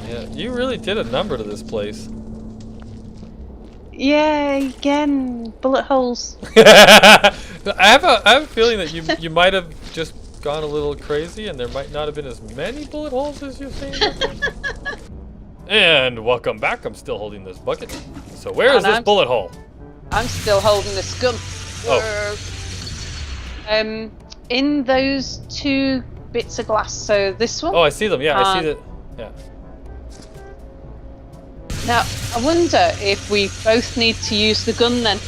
Yeah, you really did a number to this place. Yeah, again, bullet holes. I have a feeling that you might have just gone a little crazy, and there might not have been as many bullet holes as you're saying. And welcome back. I'm still holding this bucket. So where is this bullet hole? I'm still holding this gun. Oh. In those two bits of glass. So this one. Oh, I see them. Yeah, I see that. Yeah. Now, I wonder if we both need to use the gun then.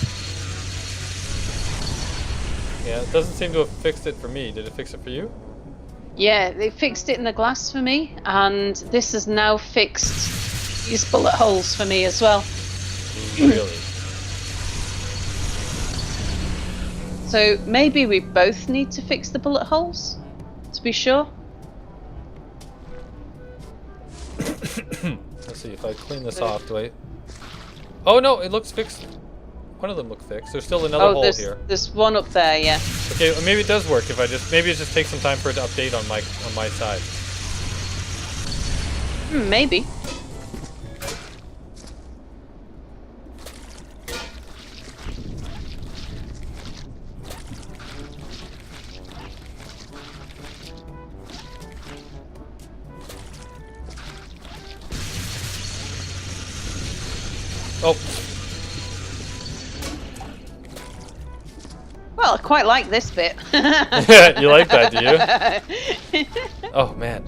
Yeah, it doesn't seem to have fixed it for me. Did it fix it for you? Yeah, they fixed it in the glass for me, and this has now fixed these bullet holes for me as well. Really? So maybe we both need to fix the bullet holes, to be sure. Let's see if I clean this off. Do I? Oh no, it looks fixed. One of them look fixed. There's still another hole here. There's one up there, yeah. Okay, maybe it does work if I just maybe it just takes some time for it to update on my side. Maybe. Oh. Well, I quite like this bit. You like that, do you? Oh man.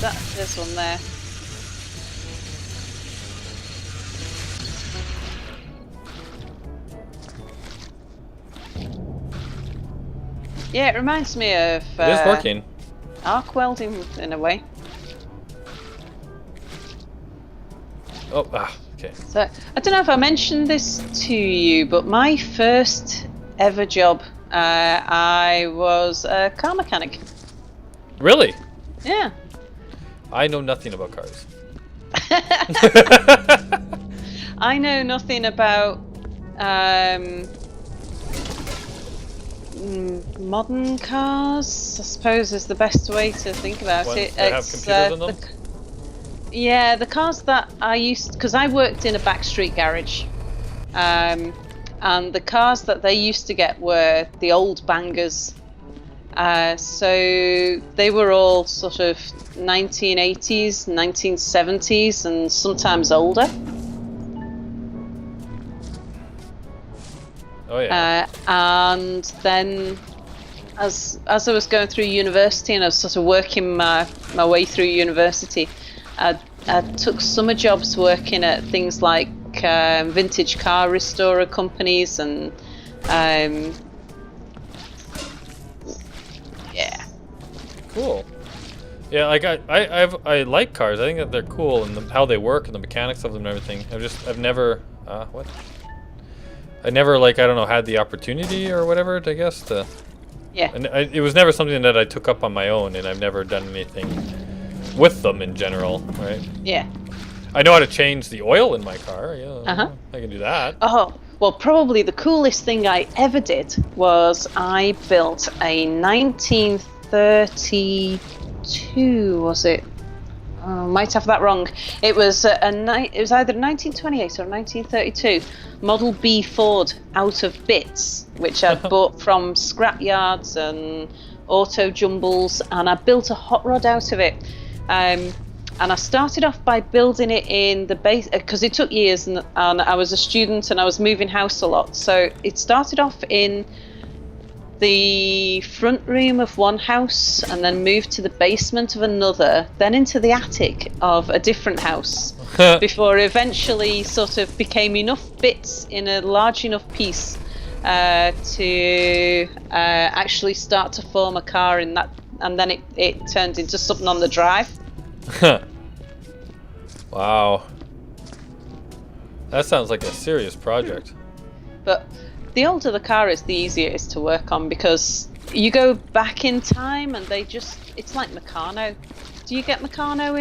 That's this one there. Yeah, it reminds me of It is working. arc welding in a way. Oh, okay. So I don't know if I mentioned this to you, but my first ever job, I was a car mechanic. Really? Yeah. I know nothing about cars. I know nothing about modern cars, I suppose is the best way to think about it. They have computers in them? Yeah, the cars that I used, because I worked in a backstreet garage, and the cars that they used to get were the old bangers. So they were all sort of 1980s, 1970s, and sometimes older. Oh yeah. And then, as I was going through university and I was sort of working my way through university, I took summer jobs working at things like vintage car restorer companies and yeah. Cool. Yeah, like I like cars. I think that they're cool and how they work and the mechanics of them and everything. I've never what? I never I don't know, had the opportunity or whatever, I guess to. Yeah. And it was never something that I took up on my own, and I've never done anything with them in general, right? Yeah. I know how to change the oil in my car. Yeah, I can do that. Oh, well, probably the coolest thing I ever did was I built a 1932, was it? Oh, might have that wrong. It was it was either 1928 or 1932 Model B Ford out of bits, which I'd bought from scrap yards and auto jumbles, and I built a hot rod out of it. And I started off by building it in the base, because it took years, and I was a student and I was moving house a lot. So it started off in the front room of one house and then moved to the basement of another, then into the attic of a different house, before it eventually sort of became enough bits in a large enough piece to actually start to form a car in that, and then it turned into something on the drive. Wow. That sounds like a serious project. But the older the car is, the easier it is to work on, because you go back in time and it's like Meccano. Do you get Meccano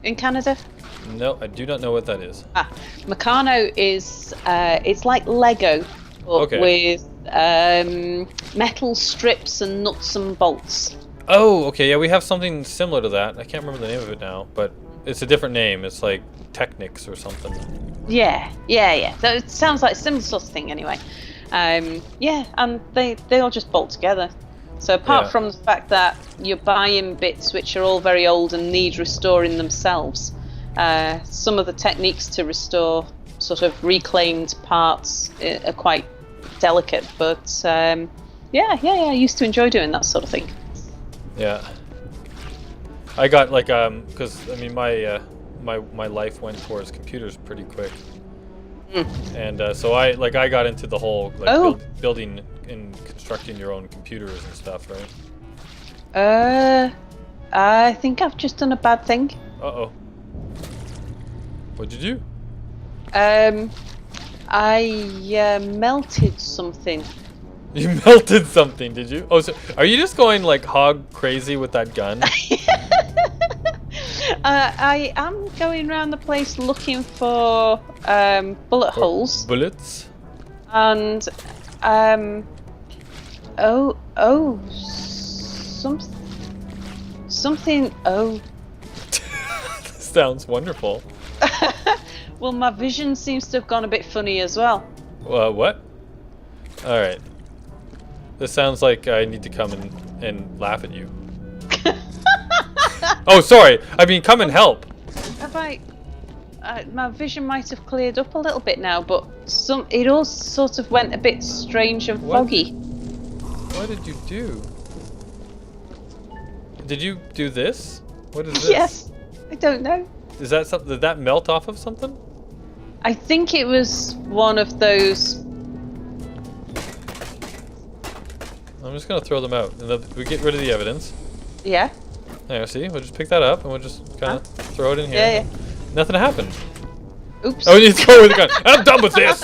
in Canada? No, I do not know what that is. Meccano is it's like Lego, but with metal strips and nuts and bolts. Oh, okay, yeah, we have something similar to that. I can't remember the name of it now, but it's a different name. It's like Technics or something. Yeah. So it sounds like a similar sort of thing anyway. Yeah, and they all just bolt together. So apart from the fact that you're buying bits which are all very old and need restoring themselves, some of the techniques to restore sort of reclaimed parts are quite delicate. But yeah, I used to enjoy doing that sort of thing. Yeah. I got like because I mean my life went towards computers pretty quick, and so I got into the whole like building and constructing your own computers and stuff, right? I think I've just done a bad thing. Uh-oh. What'd you do? I melted something. You melted something, did you? Oh, so are you just going like hog crazy with that gun? I am going around the place looking for bullet holes. Bullets? And something. Sounds wonderful. Well, my vision seems to have gone a bit funny as well. What? All right. This sounds like I need to come and laugh at you. Oh, sorry. I mean, come and help. Have I? My vision might have cleared up a little bit now, but it all sort of went a bit strange and foggy. What did you do? Did you do this? What is this? Yes. I don't know. Is that something? Did that melt off of something? I think it was one of those. I'm just gonna throw them out, and then we get rid of the evidence. Yeah. There, see, we'll just pick that up, and we'll just kind of throw it in here. Yeah. Nothing happened. Oops. Oh, you throw away the gun. I'm done with this.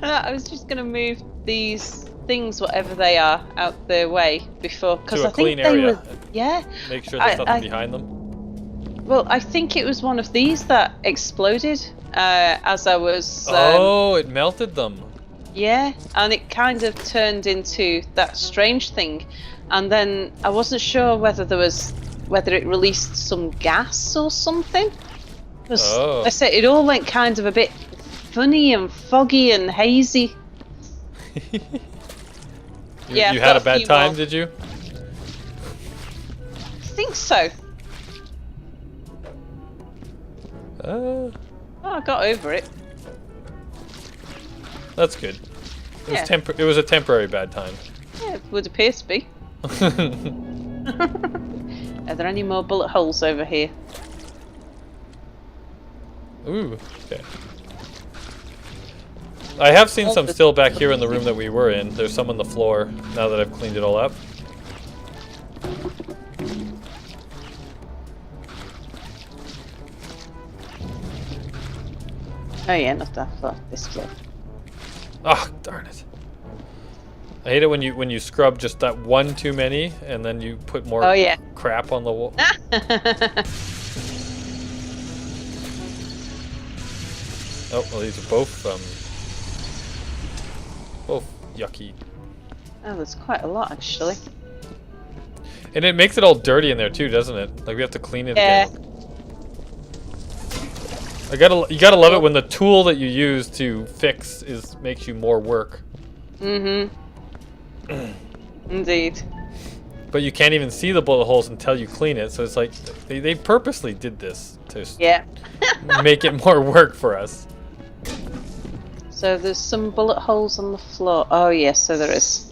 I was just gonna move these things, whatever they are, out their way before, because I think they were. Yeah. Make sure there's nothing behind them. Well, I think it was one of these that exploded as I was. Oh, it melted them. Yeah, and it kind of turned into that strange thing, and then I wasn't sure whether it released some gas or something. I said it all went kind of a bit funny and foggy and hazy. You had a bad time, did you? I think so. Oh, I got over it. That's good. It was a temporary bad time. Yeah, it would appear to be. Are there any more bullet holes over here? Ooh, okay. I have seen some still back here in the room that we were in. There's some on the floor now that I've cleaned it all up. Oh yeah, not that far. This floor. Oh, darn it. I hate it when you scrub just that one too many and then you put more crap on the wall. Oh, well, these are both yucky. Oh, there's quite a lot actually. And it makes it all dirty in there too, doesn't it? Like we have to clean it again. You gotta love it when the tool that you use to fix makes you more work. Mm-hmm. Indeed. But you can't even see the bullet holes until you clean it, so it's like they purposely did this to make it more work for us. So there's some bullet holes on the floor. Oh yes, so there is.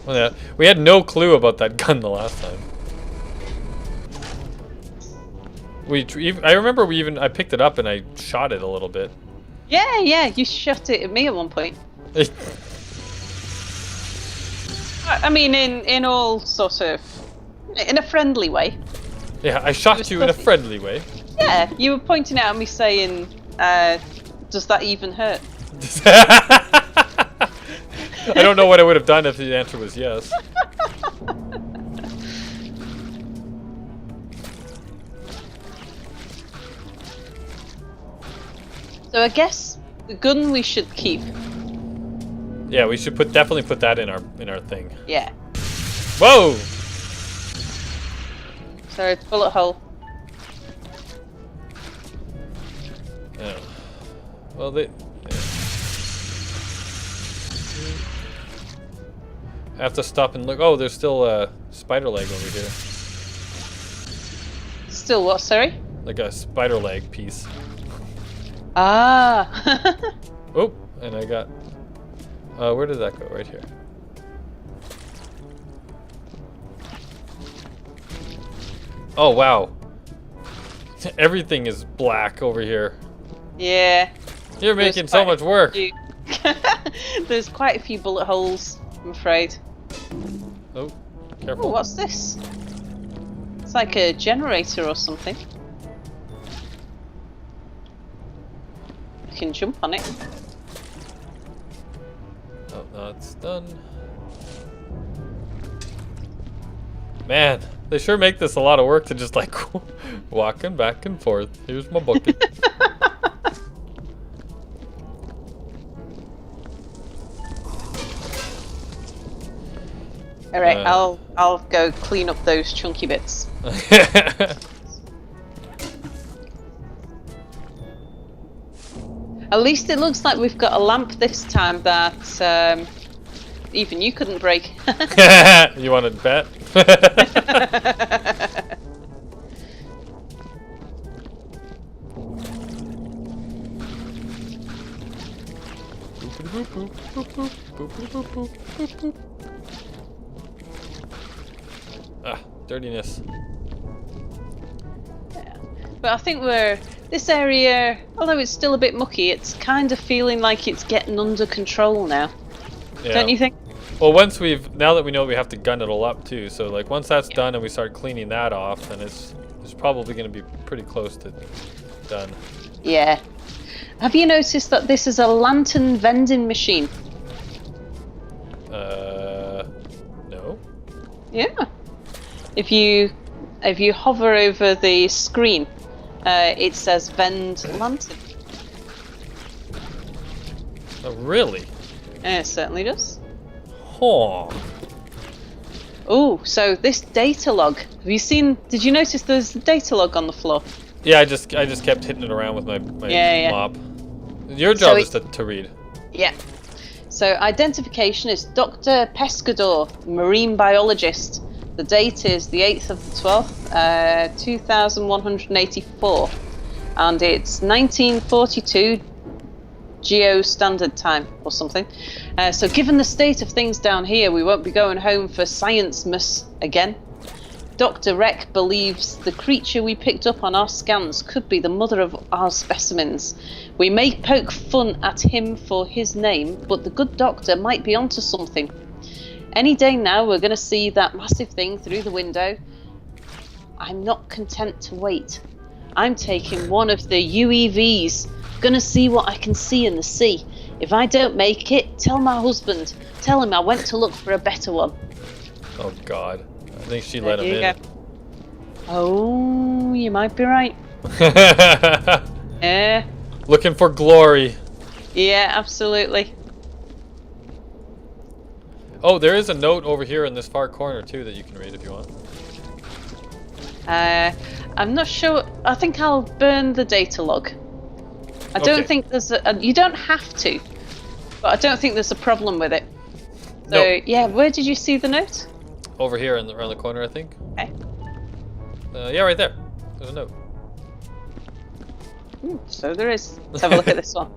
Well, yeah, we had no clue about that gun the last time. I remember I picked it up and I shot it a little bit. Yeah, you shot it at me at one point. I mean, in all sort of, in a friendly way. Yeah, I shot you in a friendly way. Yeah, you were pointing out at me saying, does that even hurt? I don't know what I would have done if the answer was yes. So I guess the gun we should keep. Yeah, we should definitely put that in our thing. Yeah. Whoa! So bullet hole. Yeah. Well, they. I have to stop and look. Oh, there's still a spider leg over here. Still what? Sorry. Like a spider leg piece. Ah. Oh, and I got. Where did that go? Right here. Oh wow. Everything is black over here. Yeah. You're making so much work. There's quite a few bullet holes, I'm afraid. Oh, careful. Oh, what's this? It's like a generator or something. You can jump on it. Oh, no, it's done. Man, they sure make this a lot of work to just like walking back and forth. Here's my bucket. All right, I'll go clean up those chunky bits. At least it looks like we've got a lamp this time that even you couldn't break. You want to bet? Ah, dirtiness. Yeah. But I think this area, although it's still a bit mucky, it's kind of feeling like it's getting under control now. Yeah. Don't you think? Well, now that we know we have to gun it all up too, so like once that's done and we start cleaning that off, then it's probably going to be pretty close to done. Yeah. Have you noticed that this is a lantern vending machine? No. Yeah. If you hover over the screen, it says vend lantern. Oh, really? It certainly does. Huh. Oh, so this data log. Did you notice there's a data log on the floor? Yeah, I just kept hitting it around with my mop. Your job is to read. Yeah. So identification is Dr. Pescador, marine biologist. The date is the 8th of the 12th, 2184. And it's 1942 Geo Standard Time or something. So given the state of things down here, we won't be going home for Science-mas again. Dr. Reck believes the creature we picked up on our scans could be the mother of our specimens. We may poke fun at him for his name, but the good doctor might be onto something. Any day now we're going to see that massive thing through the window. I'm not content to wait. I'm taking one of the UEVs. Gonna see what I can see in the sea. If I don't make it, tell my husband. Tell him I went to look for a better one. Oh God. I think she let him in. Go. Oh, you might be right. Yeah. Looking for glory. Yeah, absolutely. Oh, there is a note over here in this far corner too that you can read if you want. I'm not sure. I think I'll burn the data log. I don't think there's you don't have to, but I don't think there's a problem with it. So No. yeah, where did you see the note? Over here around the corner, I think. Okay. Yeah, right there. There's a note. So there is. Let's have a look at this one.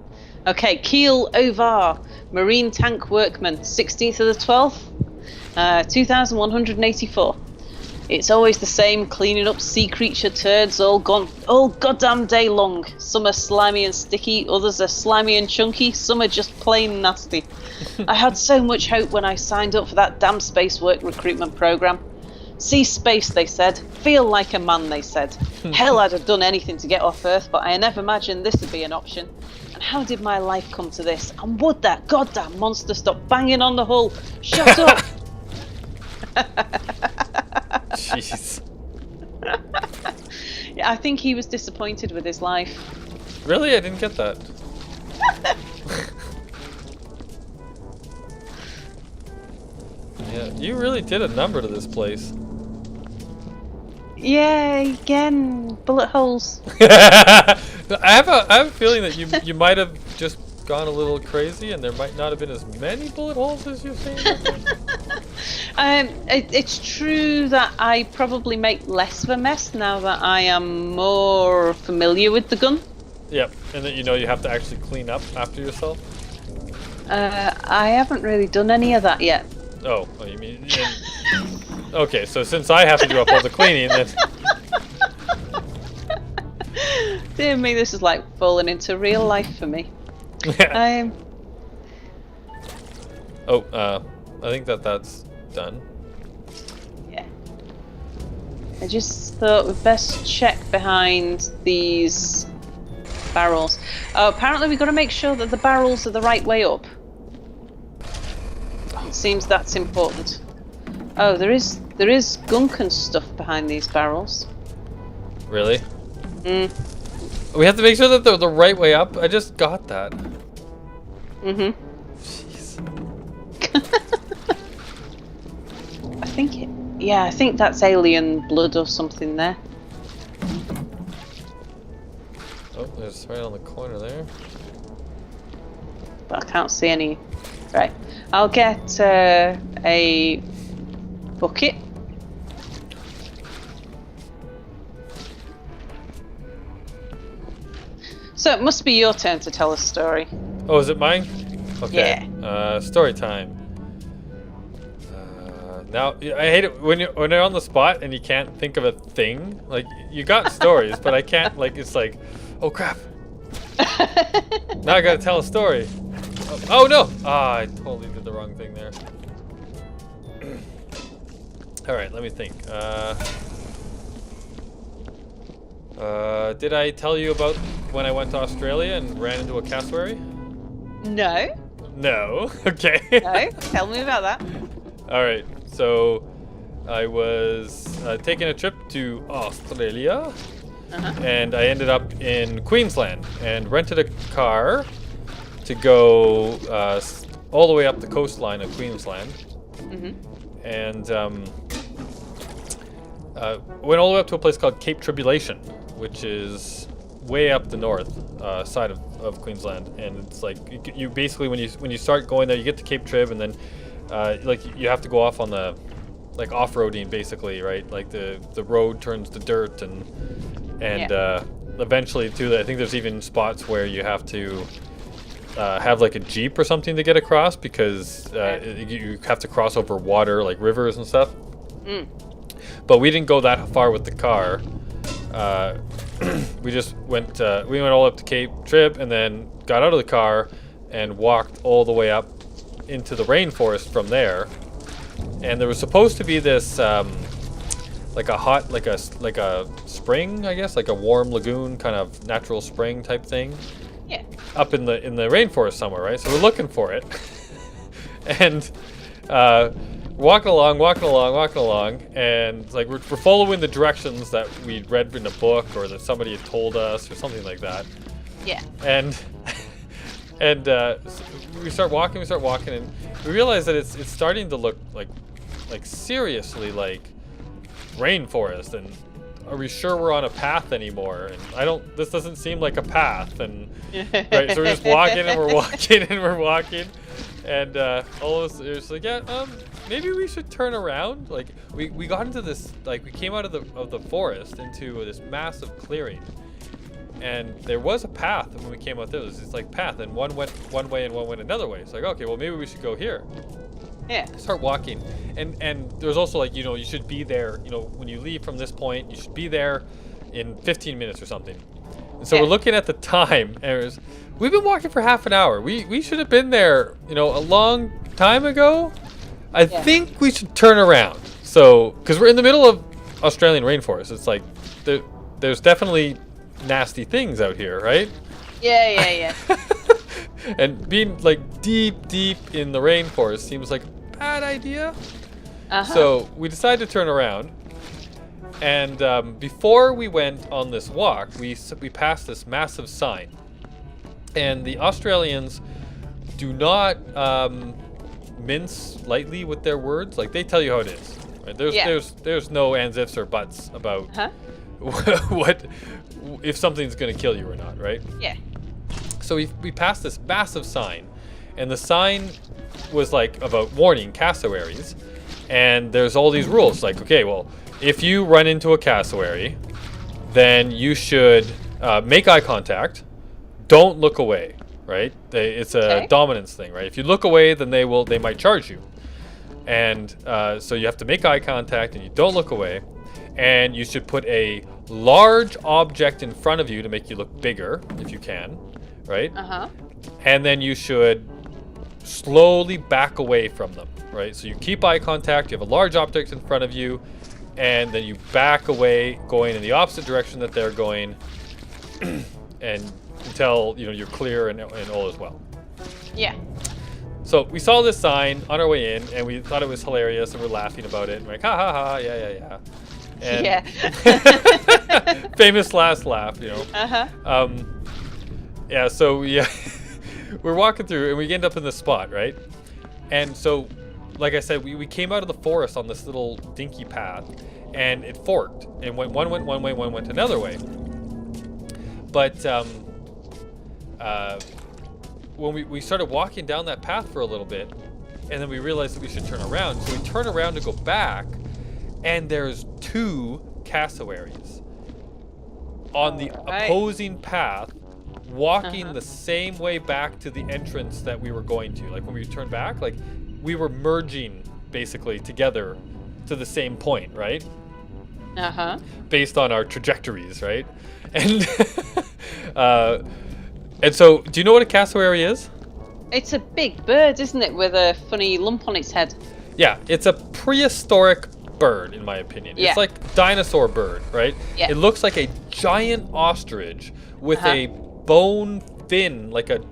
Okay, Kiel Ovar, Marine Tank Workman, 16th of the 12th, 2184. It's always the same, cleaning up sea creature turds all goddamn day long. Some are slimy and sticky, others are slimy and chunky, some are just plain nasty. I had so much hope when I signed up for that damn space work recruitment program. See space, they said. Feel like a man, they said. Hell, I'd have done anything to get off Earth, but I never imagined this would be an option. And how did my life come to this? And would that goddamn monster stop banging on the hull? Shut up! Jeez. Yeah, I think he was disappointed with his life. Really? I didn't get that. You really did a number to this place. Yeah, again, bullet holes. I have a feeling that you might have just gone a little crazy, and there might not have been as many bullet holes as you think. It's true that I probably make less of a mess now that I am more familiar with the gun. Yep, and that you have to actually clean up after yourself. I haven't really done any of that yet. Oh, you mean? Okay, so since I have to do up all the cleaning, then. Dear me, this is like falling into real life for me. I think that's done. Yeah. I just thought we'd best check behind these barrels. Oh, apparently we've got to make sure that the barrels are the right way up. It seems that's important. Oh, there is gunk and stuff behind these barrels. Really? We have to make sure that they're the right way up. I just got that. Mhm. Jeez. I think that's alien blood or something there. Oh, there's right on the corner there. But I can't see any. Right. I'll get a bucket. So it must be your turn to tell a story. Oh, is it mine? Okay. Yeah. Story time. Now I hate it when you're on the spot and you can't think of a thing. Like you got stories, but I can't. Like it's like, oh crap. Now I gotta tell a story. Oh no! Ah, I totally did the wrong thing there. All right, let me think. Did I tell you about when I went to Australia and ran into a cassowary? No. No. Okay. No. Tell me about that. All right. So I was taking a trip to Australia, and I ended up in Queensland and rented a car to go all the way up the coastline of Queensland, and went all the way up to a place called Cape Tribulation, which is way up the north side of Queensland. And it's like you basically when you start going there, you get to Cape Trib, and then like you have to go off on the like off-roading basically, right? Like the road turns to dirt, and eventually too, I think there's even spots where you have to have like a Jeep or something to get across, because you have to cross over water, like rivers and stuff. But we didn't go that far with the car. We just went all up to Cape Trib, and then got out of the car and walked all the way up into the rainforest from there. And there was supposed to be this like a spring, I guess, like a warm lagoon kind of natural spring type thing. Yeah. Up in the rainforest somewhere, right? So we're looking for it. And walking along, and like we're following the directions that we'd read in a book or that somebody had told us or something like that. Yeah. And so we start walking, and we realize that it's starting to look like seriously like rainforest. And are we sure we're on a path anymore? And this doesn't seem like a path. And right, so we're just walking and we're walking. And all of us are just like, yeah, maybe we should turn around. Like we got into this, like we came out of the forest into this massive clearing, and there was a path. And when we came out there, there was this like path, and one went one way and one went another way. It's like, okay, well maybe we should go here. Yeah. Start walking, and there's also like, you should be there. When you leave from this point, you should be there in 15 minutes or something. And so we're looking at the time, and we've been walking for half an hour. We should have been there, a long time ago. I think we should turn around. So, because we're in the middle of Australian rainforest, it's like there's definitely nasty things out here, right? Yeah. And being like deep in the rainforest seems like a bad idea. So we decided to turn around. And before we went on this walk, we passed this massive sign. And the Australians do not mince lightly with their words. Like, they tell you how it is. Right? There's no ands, ifs, or buts about what if something's going to kill you or not, right? Yeah. So we passed this massive sign, and the sign was like about warning cassowaries, and there's all these rules. Like, okay, well, if you run into a cassowary, then you should make eye contact. Don't look away, right? It's a dominance thing, right? If you look away, then they might charge you. And so you have to make eye contact, and you don't look away. And you should put a large object in front of you to make you look bigger, if you can, right? And then you should slowly back away from them, right? So you keep eye contact, you have a large object in front of you, and then you back away, going in the opposite direction that they're going, and until you're clear and all is well. Yeah. So we saw this sign on our way in, and we thought it was hilarious, and we're laughing about it, and we're like, ha ha ha, yeah. And famous last laugh, Yeah, so we're walking through, and we end up in this spot, right? And so, like I said, we came out of the forest on this little dinky path, and it forked, and one went one way, one went another way. But when we started walking down that path for a little bit, and then we realized that we should turn around. So we turn around to go back, and there's 2 cassowaries on the opposing path, walking the same way back to the entrance that we were going to. Like, when we turned back, like, we were merging basically together to the same point, right? Based on our trajectories, right? And and so, do you know what a cassowary is? It's a big bird, isn't it, with a funny lump on its head? Yeah, it's a prehistoric bird, in my opinion. Yeah. It's like dinosaur bird, right? Yeah. It looks like a giant ostrich with a bone fin, like a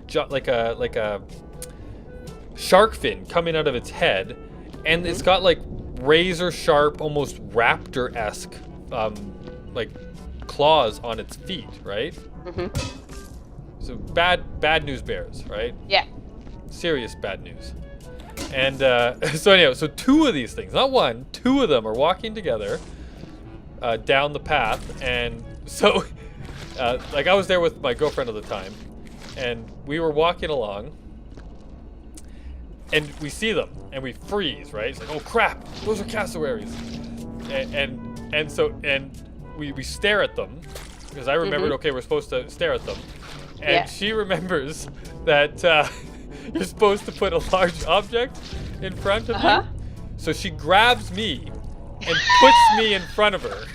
shark fin coming out of its head, and it's got like razor sharp, almost raptor-esque, like claws on its feet, right? So bad news bears, right? Yeah. Serious bad news. And so anyhow, so 2 of these things, not one, 2 of them are walking together down the path. And so like, I was there with my girlfriend at the time, and we were walking along, and we see them and we freeze, right? It's like, oh crap, those are cassowaries. And so we stare at them, because I remembered, okay, we're supposed to stare at them. And she remembers that you're supposed to put a large object in front of you. So she grabs me and puts me in front of her.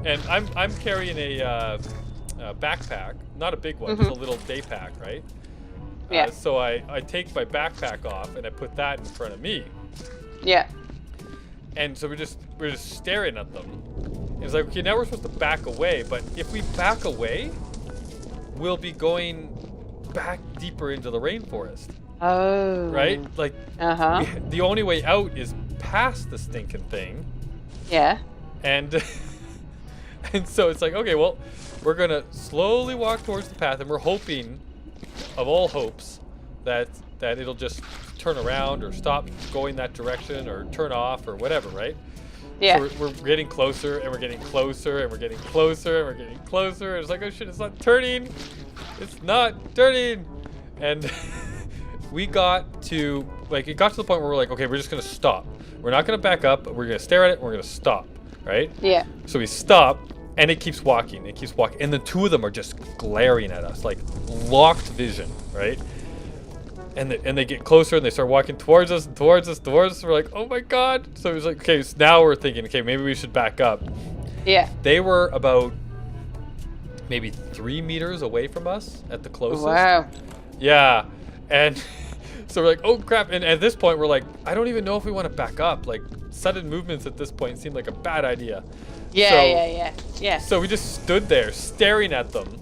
And I'm carrying a backpack, not a big one, just a little day pack, right? So I take my backpack off and I put that in front of me. Yeah. And so we're just staring at them. It's like, okay, now we're supposed to back away, but if we back away, we'll be going back deeper into the rainforest. Oh. Right? Like, the only way out is past the stinking thing. Yeah. And and so it's like, okay, well, we're gonna slowly walk towards the path, and we're hoping, of all hopes, that it'll just turn around or stop going that direction or turn off or whatever, right? Yeah. So we're getting closer, and we're getting closer, and we're getting closer, and we're getting closer. And it's like, oh shit, it's not turning. It's not turning. And we got to, like, it got to the point where we're like, okay, we're just gonna stop. We're not gonna back up. We're gonna stare at it. And we're gonna stop, right? Yeah. So we stop, and it keeps walking. It keeps walking, and the 2 of them are just glaring at us, like locked vision, right? And they get closer, and they start walking towards us. We're like, oh my god! So it was like, okay, so now we're thinking, okay, maybe we should back up. Yeah. They were about maybe 3 meters away from us at the closest. Wow. Yeah, and so we're like, oh crap! And at this point, we're like, I don't even know if we want to back up. Like, sudden movements at this point seemed like a bad idea. Yeah. So we just stood there staring at them.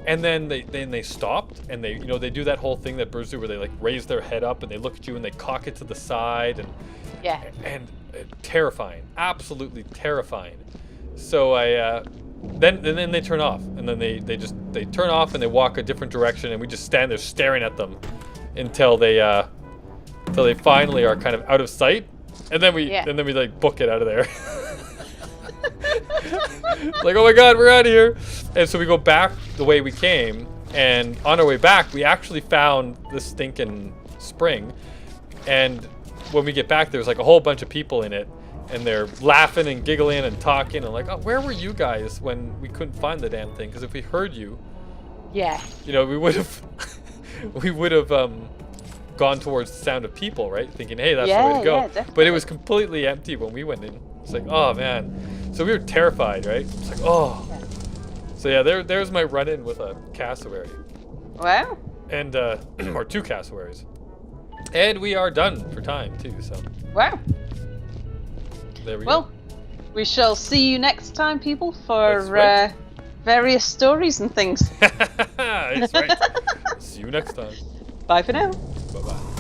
And then they stopped, and they do that whole thing that birds do, where they like raise their head up and they look at you and they cock it to the side, and terrifying, absolutely terrifying. So then they turn off, and then they turn off and they walk a different direction, and we just stand there staring at them until they finally are kind of out of sight, and then we like book it out of there. Like, oh my god, we're out of here. And so we go back the way we came, and on our way back we actually found this stinking spring, and when we get back there's like a whole bunch of people in it, and they're laughing and giggling and talking, and like, oh, where were you guys when we couldn't find the damn thing? Because if we heard you, Yeah. you know, we would have gone towards the sound of people, right? Thinking, hey, that's the way to go. Yeah, but it was completely empty when we went in. It's like, oh man. So we were terrified, right? It's like, oh. So yeah, there's my run-in with a cassowary. Wow. And or 2 cassowaries. And we are done for time too, so Wow. there we Well, go. we shall see you next time, people, for That's right. various stories and things. That's right. See you next time. Bye for now. Bye-bye.